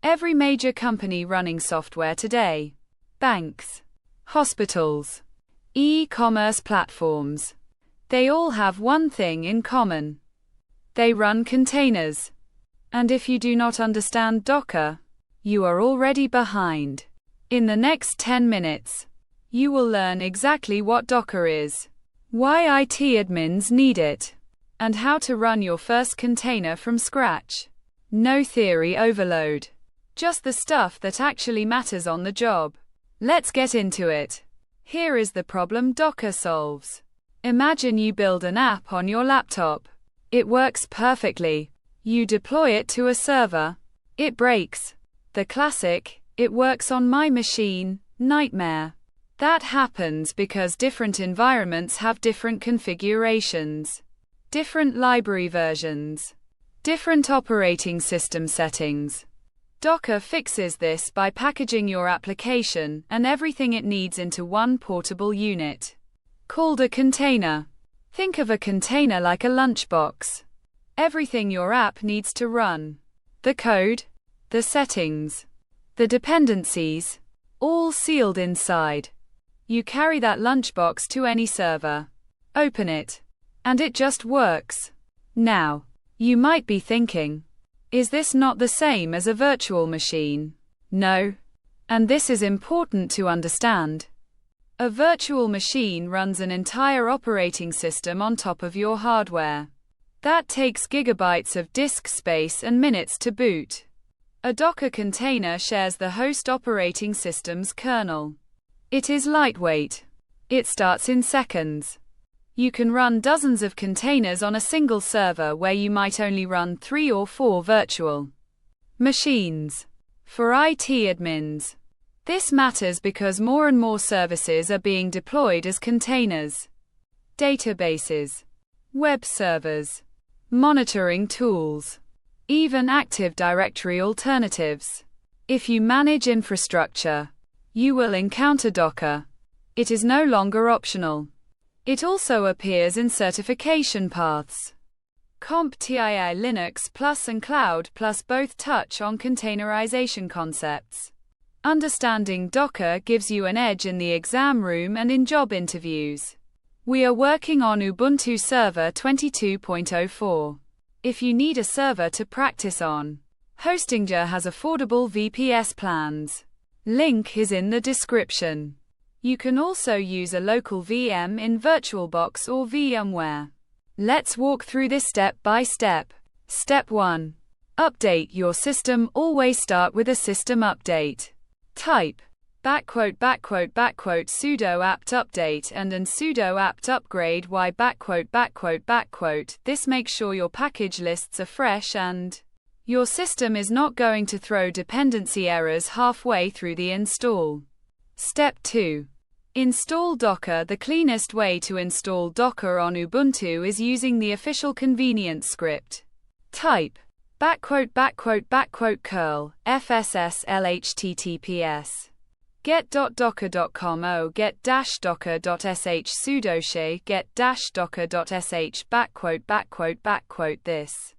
Every major company running software today, banks, hospitals, e-commerce platforms, they all have one thing in common. They run containers. And if you do not understand Docker, you are already behind. In the next 10 minutes, you will learn exactly what Docker is, why IT admins need it, and how to run your first container from scratch. No theory overload. Just the stuff that actually matters on the job. Let's get into it. Here is the problem Docker solves. Imagine you build an app on your laptop. It works perfectly. You deploy it to a server. It breaks. The classic, "it works on my machine," nightmare. That happens because different environments have different configurations, different library versions, different operating system settings. Docker fixes this by packaging your application and everything it needs into one portable unit, called a container. Think of a container like a lunchbox. Everything your app needs to run, the code, the settings, the dependencies, all sealed inside. You carry that lunchbox to any server, open it, and it just works. Now, you might be thinking, is this not the same as a virtual machine? No. And this is important to understand. A virtual machine runs an entire operating system on top of your hardware. That takes gigabytes of disk space and minutes to boot. A Docker container shares the host operating system's kernel. It is lightweight. It starts in seconds. You can run dozens of containers on a single server where you might only run 3 or 4 virtual machines. For IT admins, this matters because more and more services are being deployed as containers. Databases, web servers, monitoring tools, even Active Directory alternatives. If you manage infrastructure, you will encounter Docker. It is no longer optional. It also appears in certification paths. CompTIA Linux Plus and Cloud Plus both touch on containerization concepts. Understanding Docker gives you an edge in the exam room and in job interviews. We are working on Ubuntu Server 22.04. If you need a server to practice on, ITLabZA has affordable VPS plans. Link is in the description. You can also use a local VM in VirtualBox or VMware. Let's walk through this step by step. Step 1. Update your system. Always start with a system update. Type --sudo apt update and sudo apt upgrade y --. This makes sure your package lists are fresh and your system is not going to throw dependency errors halfway through the install. Step 2. Install Docker. The cleanest way to install Docker on Ubuntu is using the official convenience script. Type --curl fsslhttps get.docker.com get-docker.sh sudo she get-docker.sh --. This